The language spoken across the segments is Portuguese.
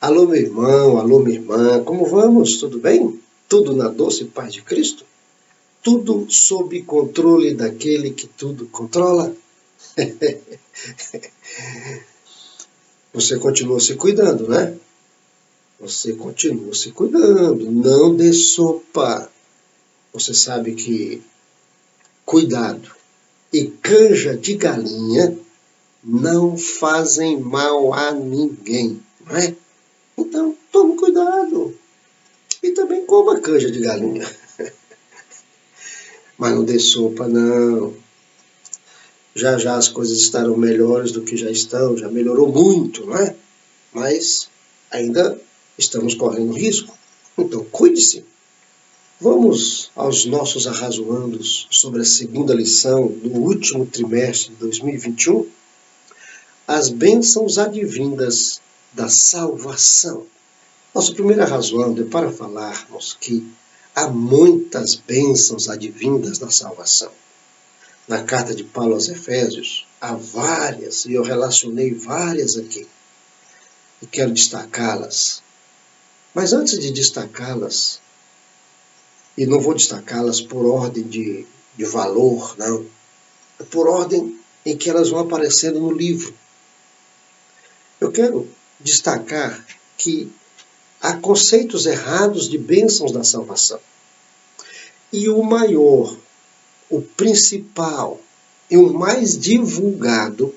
Alô, meu irmão, alô, minha irmã, como vamos? Tudo bem? Tudo na doce paz de Cristo? Tudo sob controle daquele que tudo controla? Você continua se cuidando, né? Você continua se cuidando, não dê sopa. Você sabe que cuidado e canja de galinha não fazem mal a ninguém, não é? Então, tome cuidado. E também coma canja de galinha. Mas não dê sopa, não. Já já as coisas estarão melhores do que já estão, já melhorou muito, não é? Mas ainda estamos correndo risco. Então, cuide-se. Vamos aos nossos arrazoandos sobre a segunda lição do último trimestre de 2021. As bênçãos advindas da salvação. Nosso primeiro arrazoando é para falarmos que há muitas bênçãos advindas da salvação. Na carta de Paulo aos Efésios, há várias, e eu relacionei várias aqui, e quero destacá-las. Mas antes de destacá-las, e não vou destacá-las por ordem de valor, não, é por ordem em que elas vão aparecendo no livro. Eu quero destacar que há conceitos errados de bênçãos da salvação. E o maior, o principal e o mais divulgado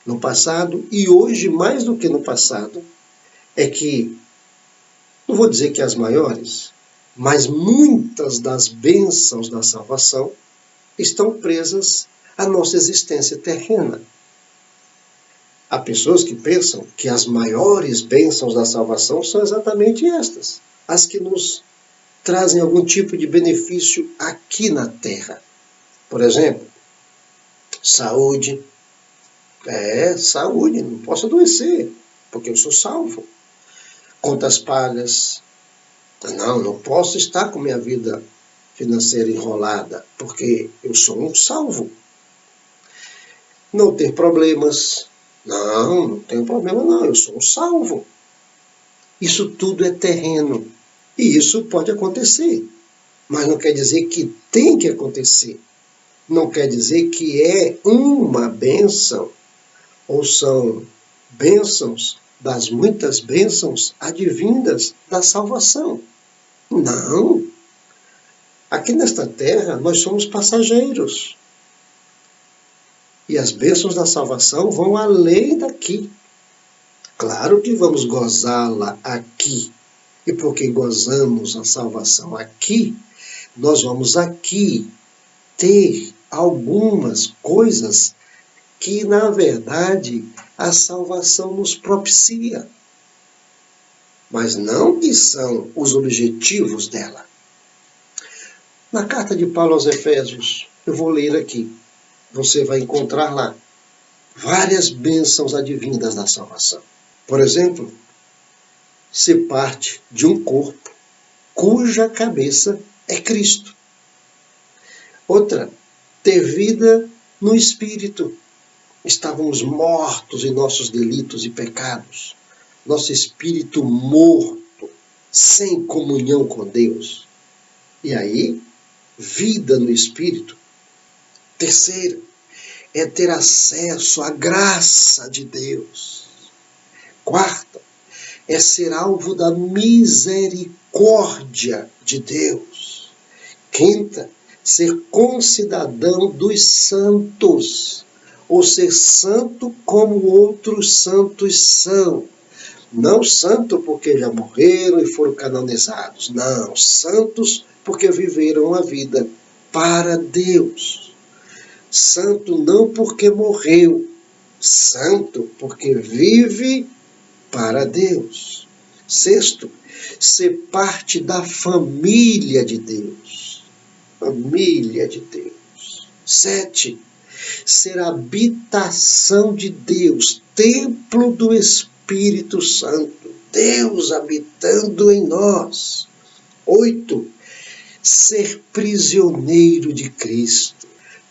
no passado e hoje mais do que no passado é que, não vou dizer que as maiores, mas muitas das bênçãos da salvação estão presas à nossa existência terrena. Há pessoas que pensam que as maiores bênçãos da salvação são exatamente estas, as que nos trazem algum tipo de benefício aqui na terra. Por exemplo, saúde. Saúde, não posso adoecer, porque eu sou salvo. Contas pagas. Não posso estar com minha vida financeira enrolada, porque eu sou um salvo. Não ter problemas. Não tenho problema não, eu sou um salvo. Isso tudo é terreno. E isso pode acontecer. Mas não quer dizer que tem que acontecer. Não quer dizer que é uma bênção, ou são bênçãos das muitas bênçãos advindas da salvação. Não. Aqui nesta terra nós somos passageiros. E as bênçãos da salvação vão além daqui. Claro que vamos gozá-la aqui. E porque gozamos a salvação aqui, nós vamos aqui ter algumas coisas que, na verdade, a salvação nos propicia. Mas não que são os objetivos dela. Na carta de Paulo aos Efésios, eu vou ler aqui. Você vai encontrar lá várias bênçãos advindas da salvação. Por exemplo, ser parte de um corpo cuja cabeça é Cristo. Outra, ter vida no Espírito. Estávamos mortos em nossos delitos e pecados. Nosso espírito morto, sem comunhão com Deus. E aí, vida no Espírito. Terceiro, é ter acesso à graça de Deus. Quarta, é ser alvo da misericórdia de Deus. Quinta, ser concidadão dos santos, ou ser santo como outros santos são. Não santo porque já morreram e foram canonizados. Não, santos porque viveram a vida para Deus. Santo não porque morreu, santo porque vive para Deus. Sexto, ser parte da família de Deus. Família de Deus. 7, ser habitação de Deus, templo do Espírito Santo, Deus habitando em nós. 8, ser prisioneiro de Cristo,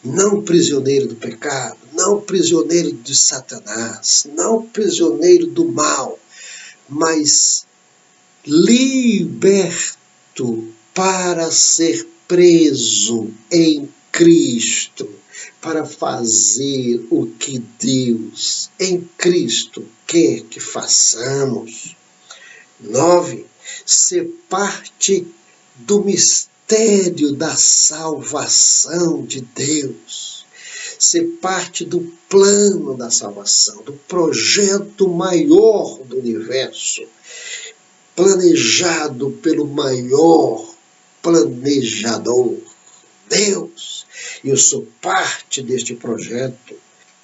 não prisioneiro do pecado, não prisioneiro de Satanás, não prisioneiro do mal, mas liberto para ser preso em Cristo, para fazer o que Deus em Cristo quer que façamos. 9. Ser parte do mistério da salvação de Deus. Ser parte do plano da salvação, do projeto maior do universo, planejado pelo maior planejador, Deus. E eu sou parte deste projeto.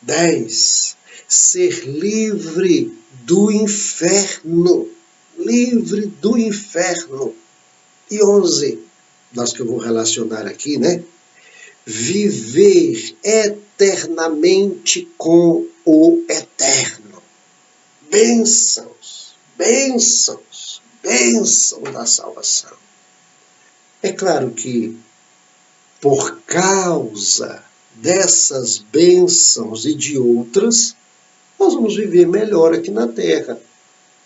10. Ser livre do inferno. Livre do inferno. E 11, das que eu vou relacionar aqui, né? Viver eternamente com o eterno. Bênçãos, bênçãos, bênçãos da salvação. É claro que, por causa dessas bênçãos e de outras, nós vamos viver melhor aqui na Terra.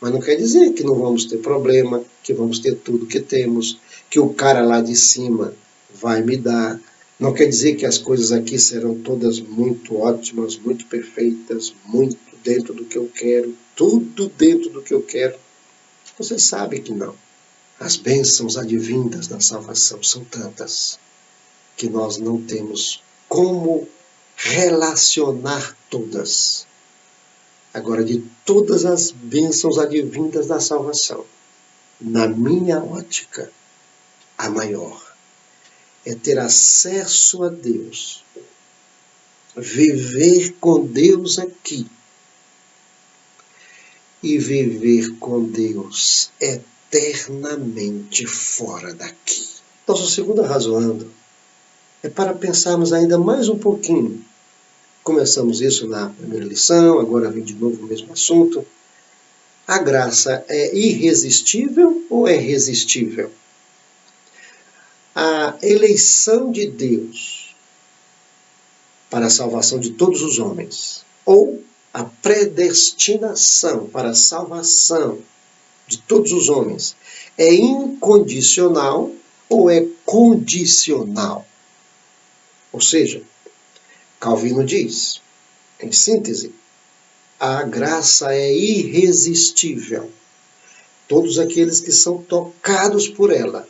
Mas não quer dizer que não vamos ter problema, que vamos ter tudo que temos, que o cara lá de cima vai me dar. Não quer dizer que as coisas aqui serão todas muito ótimas, muito perfeitas, muito dentro do que eu quero, tudo dentro do que eu quero. Você sabe que não. As bênçãos advindas da salvação são tantas que nós não temos como relacionar todas. Agora, de todas as bênçãos advindas da salvação, na minha ótica, a maior é ter acesso a Deus, viver com Deus aqui e viver com Deus eternamente fora daqui. Nossa segunda razoando é para pensarmos ainda mais um pouquinho. Começamos isso na primeira lição, agora vem de novo o mesmo assunto. A graça é irresistível ou é resistível? A eleição de Deus para a salvação de todos os homens, ou a predestinação para a salvação de todos os homens, é incondicional ou é condicional? Ou seja, Calvino diz, em síntese, a graça é irresistível. Todos aqueles que são tocados por ela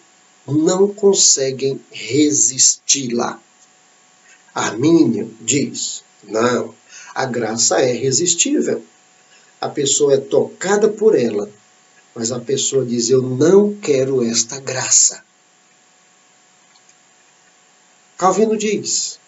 não conseguem resisti-la. Armínio diz, não, a graça é resistível. A pessoa é tocada por ela, mas a pessoa diz, eu não quero esta graça. Calvino diz,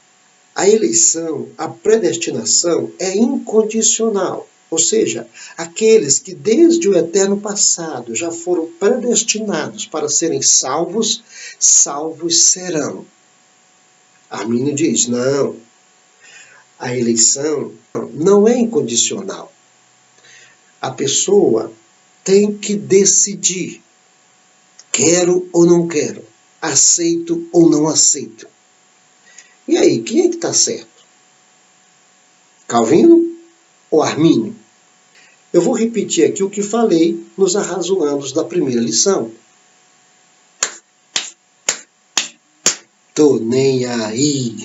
a eleição, a predestinação é incondicional. Ou seja, aqueles que desde o eterno passado já foram predestinados para serem salvos, salvos serão. Armínio diz, não, a eleição não é incondicional. A pessoa tem que decidir, quero ou não quero, aceito ou não aceito. E aí, quem é que está certo? Calvino ou Armínio? Eu vou repetir aqui o que falei nos arrazoandos da primeira lição. Tô nem aí.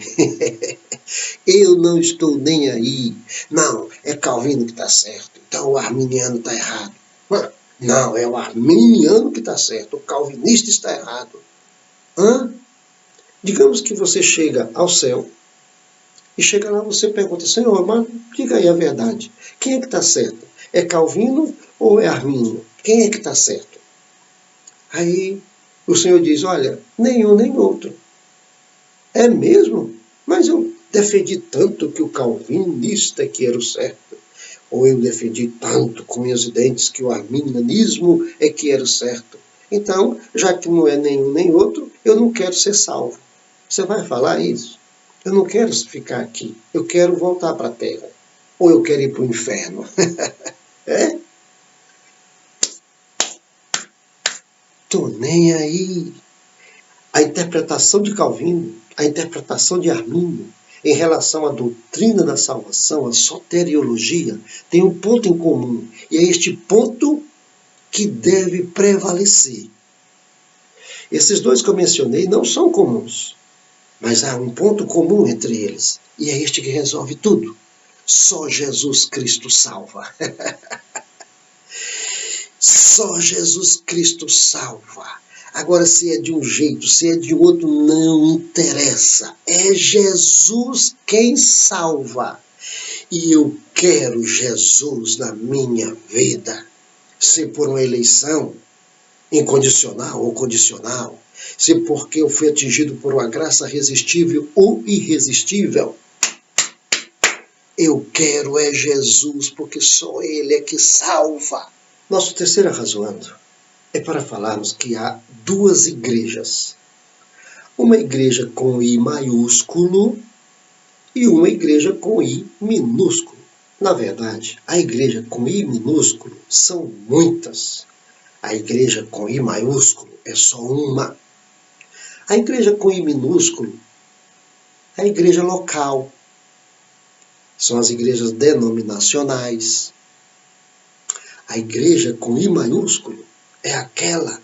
Eu não estou nem aí. Não, é Calvino que está certo. Então o arminiano está errado. Não, é o arminiano que está certo. O calvinista está errado. Digamos que você chega ao céu e chega lá você pergunta, Senhor, mas diga aí a verdade. Quem é que está certo? É Calvino ou é Armínio? Quem é que está certo? Aí o Senhor diz, olha, nenhum nem outro. É mesmo? Mas eu defendi tanto que o calvinista que era o certo. Ou eu defendi tanto com meus dentes que o arminianismo é que era o certo. Então, já que não é nenhum nem outro, eu não quero ser salvo. Você vai falar isso? Eu não quero ficar aqui. Eu quero voltar para a terra. Ou eu quero ir para o inferno. É? Tô nem aí. A interpretação de Calvino, a interpretação de Armínio, em relação à doutrina da salvação, a soteriologia, tem um ponto em comum. E é este ponto que deve prevalecer. Esses dois que eu mencionei não são comuns, mas há um ponto comum entre eles, e é este que resolve tudo. Só Jesus Cristo salva. Só Jesus Cristo salva. Agora, se é de um jeito, se é de outro, não interessa. É Jesus quem salva. E eu quero Jesus na minha vida. Se por uma eleição incondicional ou condicional, se porque eu fui atingido por uma graça irresistível ou irresistível, eu quero é Jesus, porque só Ele é que salva. Nosso terceiro arrazoando é para falarmos que há duas igrejas. Uma igreja com I maiúsculo e uma igreja com I minúsculo. Na verdade, a igreja com I minúsculo são muitas. A igreja com I maiúsculo é só uma. A igreja com I minúsculo é a igreja local. São as igrejas denominacionais. A igreja com I maiúsculo é aquela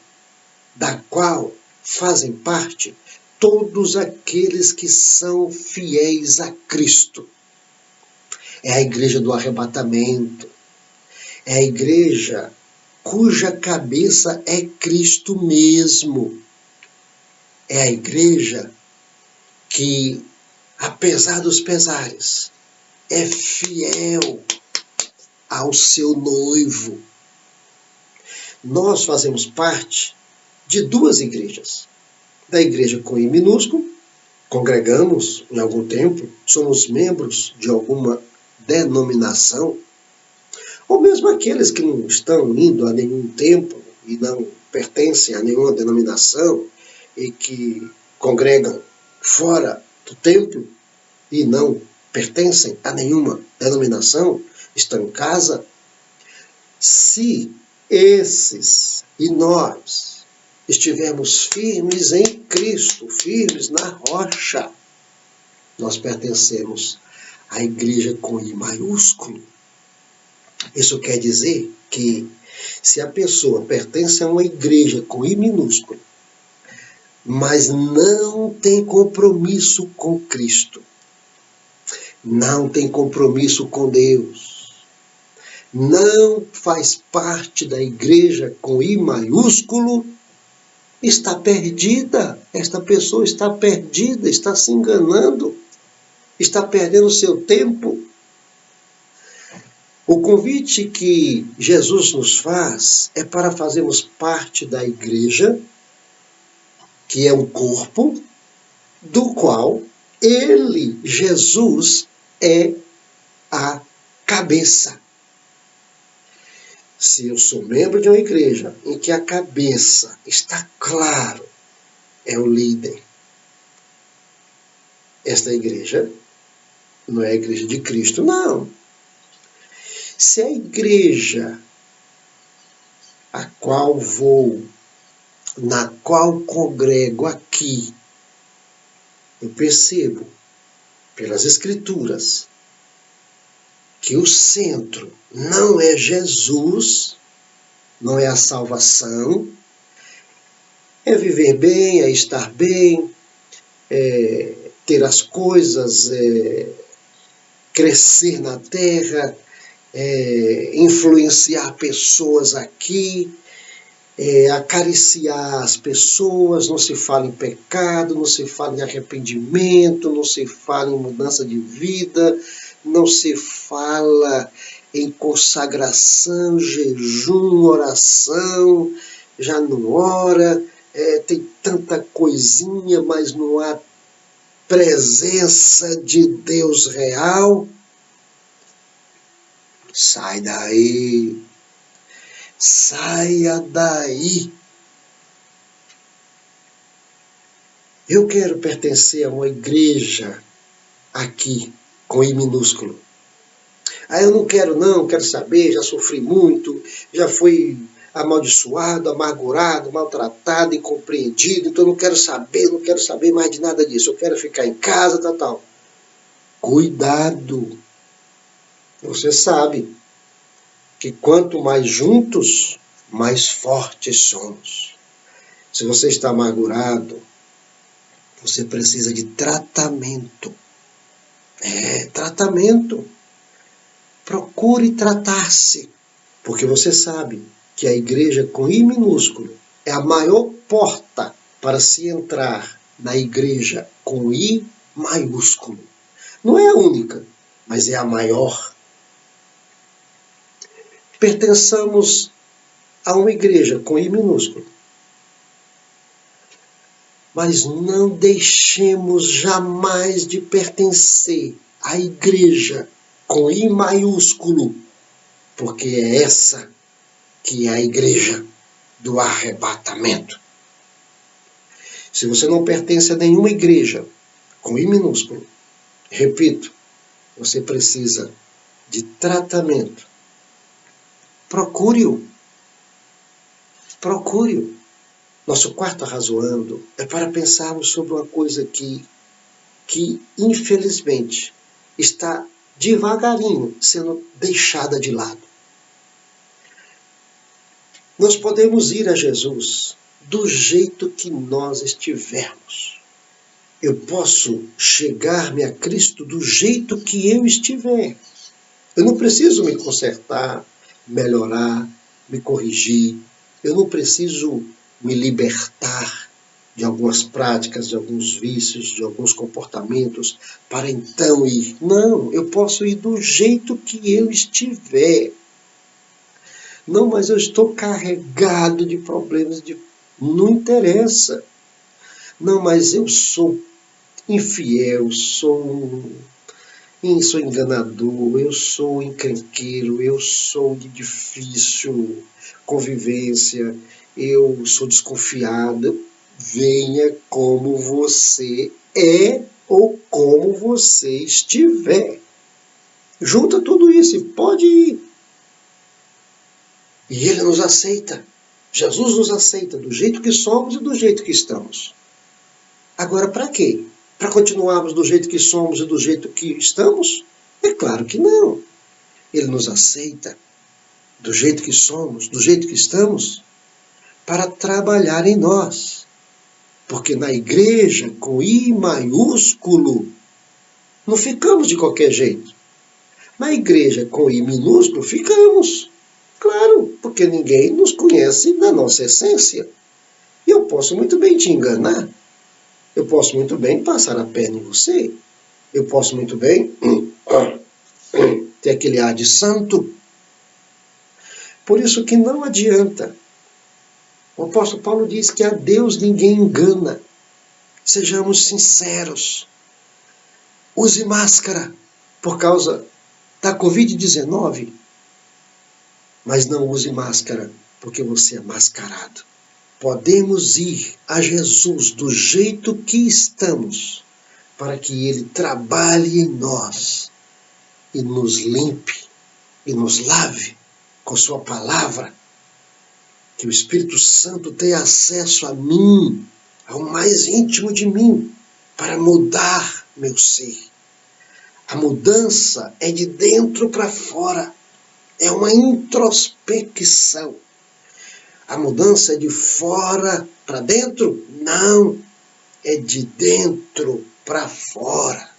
da qual fazem parte todos aqueles que são fiéis a Cristo. É a igreja do arrebatamento. É a igreja cuja cabeça é Cristo mesmo. É a igreja que, apesar dos pesares, é fiel ao seu noivo. Nós fazemos parte de duas igrejas. Da igreja com I minúsculo, congregamos em algum tempo, somos membros de alguma denominação, ou mesmo aqueles que não estão indo a nenhum templo e não pertencem a nenhuma denominação e que congregam fora do templo e não pertencem a nenhuma denominação, estão em casa. Se esses e nós estivermos firmes em Cristo, firmes na rocha, nós pertencemos à igreja com I maiúsculo. Isso quer dizer que se a pessoa pertence a uma igreja com I minúsculo, mas não tem compromisso com Cristo, não tem compromisso com Deus, não faz parte da igreja com I maiúsculo, está perdida. Esta pessoa está perdida, está se enganando, está perdendo seu tempo. O convite que Jesus nos faz é para fazermos parte da igreja, que é um corpo, do qual Ele, Jesus, é a cabeça. Se eu sou membro de uma igreja em que a cabeça está claro, é o líder, esta igreja não é a igreja de Cristo, não. Se a igreja a qual vou, na qual congrego aqui, eu percebo pelas Escrituras que o centro não é Jesus, não é a salvação, é viver bem, é estar bem, é ter as coisas, crescer na terra, influenciar pessoas aqui, acariciar as pessoas, não se fala em pecado, não se fala em arrependimento, não se fala em mudança de vida, não se fala em consagração, jejum, oração, já não ora, tem tanta coisinha, mas não há presença de Deus real. Sai daí, saia daí. Eu quero pertencer a uma igreja aqui, com I minúsculo. Eu não quero não, quero saber, já sofri muito, já fui amaldiçoado, amargurado, maltratado, incompreendido, então não quero saber mais de nada disso, eu quero ficar em casa, tal. Cuidado! Você sabe que quanto mais juntos, mais fortes somos. Se você está amargurado, você precisa de tratamento. Tratamento. Procure tratar-se, porque você sabe que a igreja com I minúsculo é a maior porta para se entrar na igreja com I maiúsculo. Não é a única, mas é a maior. Pertençamos a uma igreja com I minúsculo, mas não deixemos jamais de pertencer à igreja com I maiúsculo, porque é essa que é a igreja do arrebatamento. Se você não pertence a nenhuma igreja com I minúsculo, repito, você precisa de tratamento. Procure-o. Procure-o. Nosso quarto arrazoando é para pensarmos sobre uma coisa que infelizmente está devagarinho sendo deixada de lado. Nós podemos ir a Jesus do jeito que nós estivermos. Eu posso chegar-me a Cristo do jeito que eu estiver. Eu não preciso me consertar, melhorar, me corrigir. Eu não preciso me libertar de algumas práticas, de alguns vícios, de alguns comportamentos, para então ir. Não, eu posso ir do jeito que eu estiver. Não, mas eu estou carregado de problemas. Não interessa. Não, mas eu sou infiel, sou enganador, eu sou encrenqueiro, eu sou de difícil convivência, eu sou desconfiado. Venha como você é ou como você estiver. Junta tudo isso e pode ir. E Ele nos aceita. Jesus nos aceita do jeito que somos e do jeito que estamos. Agora, para quê? Para continuarmos do jeito que somos e do jeito que estamos? É claro que não. Ele nos aceita do jeito que somos, do jeito que estamos, para trabalhar em nós. Porque na igreja, com I maiúsculo, não ficamos de qualquer jeito. Na igreja, com I minúsculo, ficamos. Claro, porque ninguém nos conhece na nossa essência. E eu posso muito bem te enganar. Eu posso muito bem passar a perna em você. Eu posso muito bem ter aquele ar de santo. Por isso que não adianta. O apóstolo Paulo diz que a Deus ninguém engana. Sejamos sinceros. Use máscara por causa da Covid-19. Mas não use máscara porque você é mascarado. Podemos ir a Jesus do jeito que estamos, para que Ele trabalhe em nós e nos limpe e nos lave com Sua palavra. Que o Espírito Santo tenha acesso a mim, ao mais íntimo de mim, para mudar meu ser. A mudança é de dentro para fora, é uma introspecção. A mudança é de fora para dentro? Não, é de dentro para fora.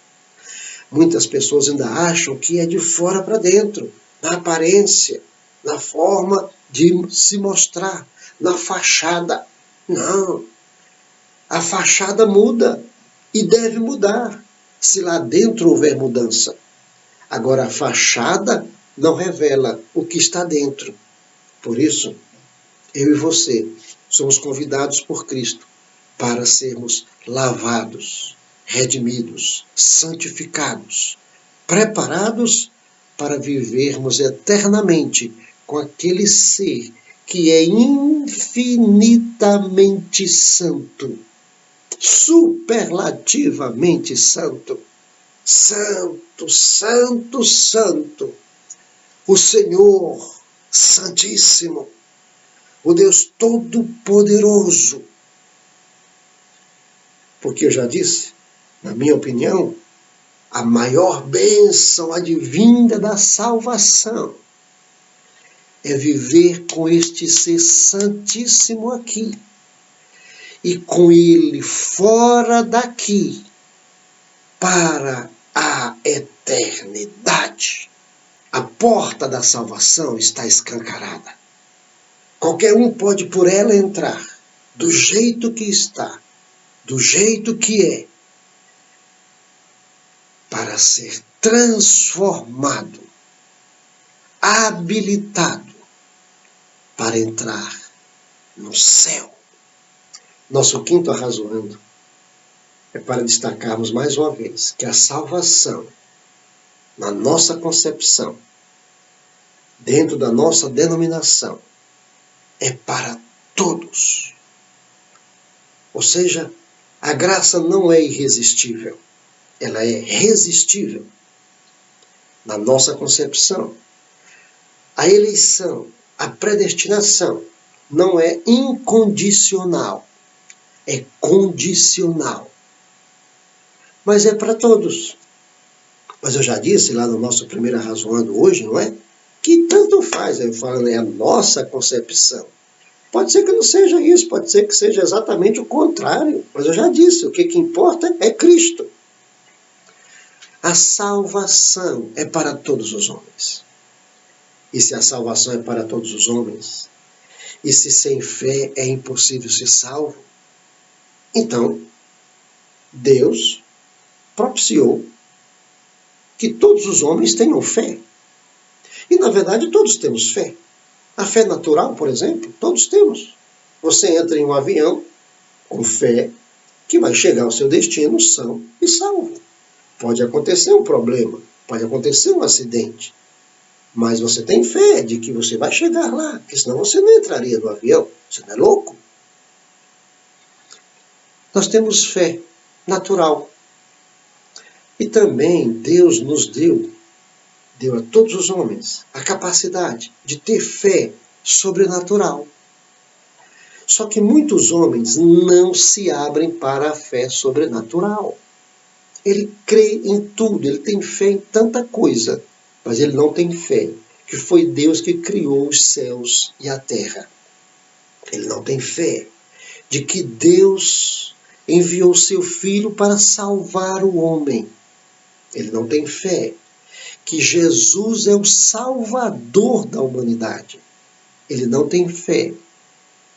Muitas pessoas ainda acham que é de fora para dentro, na aparência, na forma de se mostrar, na fachada. Não, a fachada muda e deve mudar, se lá dentro houver mudança. Agora, a fachada não revela o que está dentro. Por isso, eu e você somos convidados por Cristo para sermos lavados, redimidos, santificados, preparados para vivermos eternamente com aquele ser que é infinitamente santo, superlativamente santo. Santo, santo, santo, o Senhor Santíssimo, o Deus Todo-Poderoso. Porque eu já disse, na minha opinião, a maior bênção advinda da salvação é viver com este ser santíssimo aqui e com ele fora daqui para a eternidade. A porta da salvação está escancarada. Qualquer um pode por ela entrar, do jeito que está, do jeito que é, para ser transformado, habilitado para entrar no céu. Nosso quinto arrazoando é para destacarmos mais uma vez que a salvação, na nossa concepção, dentro da nossa denominação, é para todos. Ou seja, a graça não é irresistível, ela é resistível. Na nossa concepção, a eleição, a predestinação não é incondicional, é condicional. Mas é para todos. Mas eu já disse lá no nosso primeiro arrazoando hoje, não é? Que tanto faz, eu falando, é a nossa concepção. Pode ser que não seja isso, pode ser que seja exatamente o contrário. Mas eu já disse, o que importa é Cristo. A salvação é para todos os homens. E se a salvação é para todos os homens, e se sem fé é impossível ser salvo, então Deus propiciou que todos os homens tenham fé. E, na verdade, todos temos fé. A fé natural, por exemplo, todos temos. Você entra em um avião com fé que vai chegar ao seu destino são e salvo. Pode acontecer um problema, pode acontecer um acidente, mas você tem fé de que você vai chegar lá, porque senão você não entraria no avião. Você não é louco? Nós temos fé natural. E também Deus nos deu a todos os homens a capacidade de ter fé sobrenatural. Só que muitos homens não se abrem para a fé sobrenatural. Ele crê em tudo, ele tem fé em tanta coisa, mas ele não tem fé que foi Deus que criou os céus e a terra. Ele não tem fé de que Deus enviou seu Filho para salvar o homem. Ele não tem fé que Jesus é o Salvador da humanidade. Ele não tem fé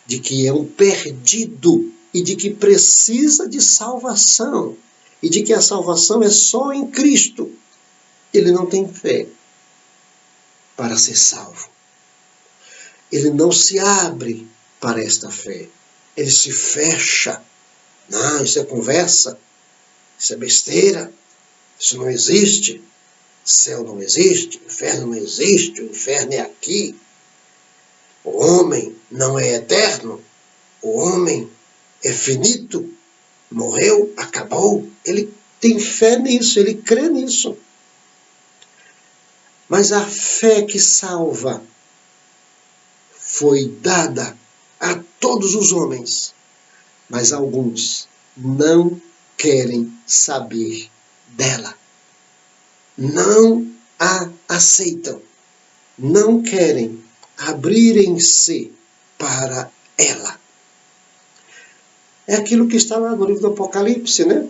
de que é um perdido e de que precisa de salvação e de que a salvação é só em Cristo. Ele não tem fé para ser salvo. Ele não se abre para esta fé. Ele se fecha. Não, isso é conversa. Isso é besteira. Isso não existe. Céu não existe. Inferno não existe. O inferno é aqui. O homem não é eterno. O homem é finito. Morreu, acabou. Ele tem fé nisso, ele crê nisso. Mas a fé que salva foi dada a todos os homens. Mas alguns não querem saber dela. Não a aceitam. Não querem abrirem-se para ela. É aquilo que está lá no livro do Apocalipse, né?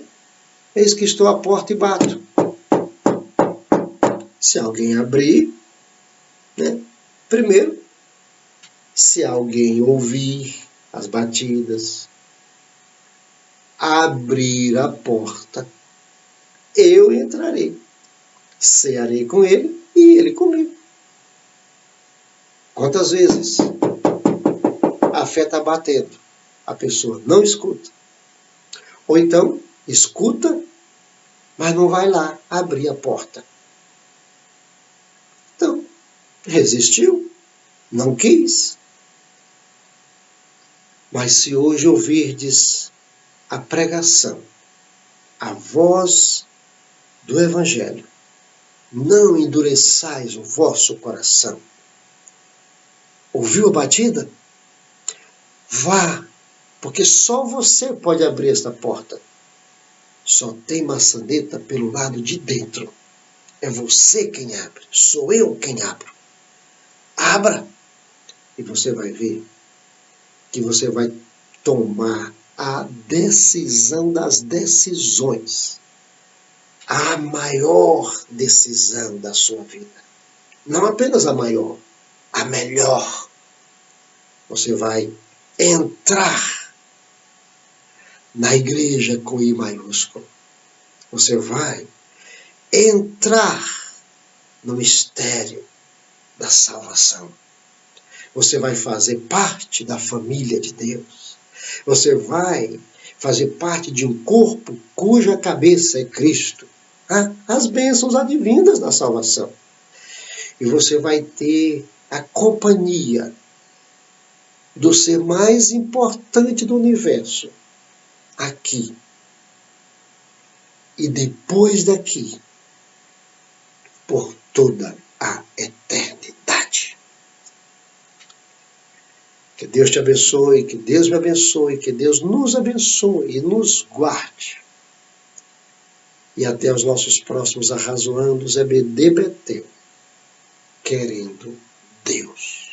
Eis que estou à porta e bato. Se alguém abrir, né? Primeiro, se alguém ouvir as batidas, abrir a porta, eu entrarei, cearei com ele e ele comigo. Quantas vezes a fé está batendo, a pessoa não escuta. Ou então, escuta, mas não vai lá abrir a porta. Então, resistiu, não quis. Mas se hoje ouvirdes a pregação, a voz do Evangelho, não endureçais o vosso coração. Ouviu a batida? Vá, porque só você pode abrir esta porta. Só tem maçaneta pelo lado de dentro. É você quem abre, sou eu quem abro. Abra, E você vai ver que você vai tomar a decisão das decisões, a maior decisão da sua vida. Não apenas a maior, a melhor. Você vai entrar na igreja com I maiúsculo. Você vai entrar no mistério da salvação. Você vai fazer parte da família de Deus. Você vai fazer parte de um corpo cuja cabeça é Cristo. As bênçãos advindas da salvação. E você vai ter a companhia do ser mais importante do universo aqui. E depois daqui, por toda a eternidade. Que Deus te abençoe, que Deus me abençoe, que Deus nos abençoe e nos guarde. E até os nossos próximos arrazoandos, EBD Betel, querendo Deus.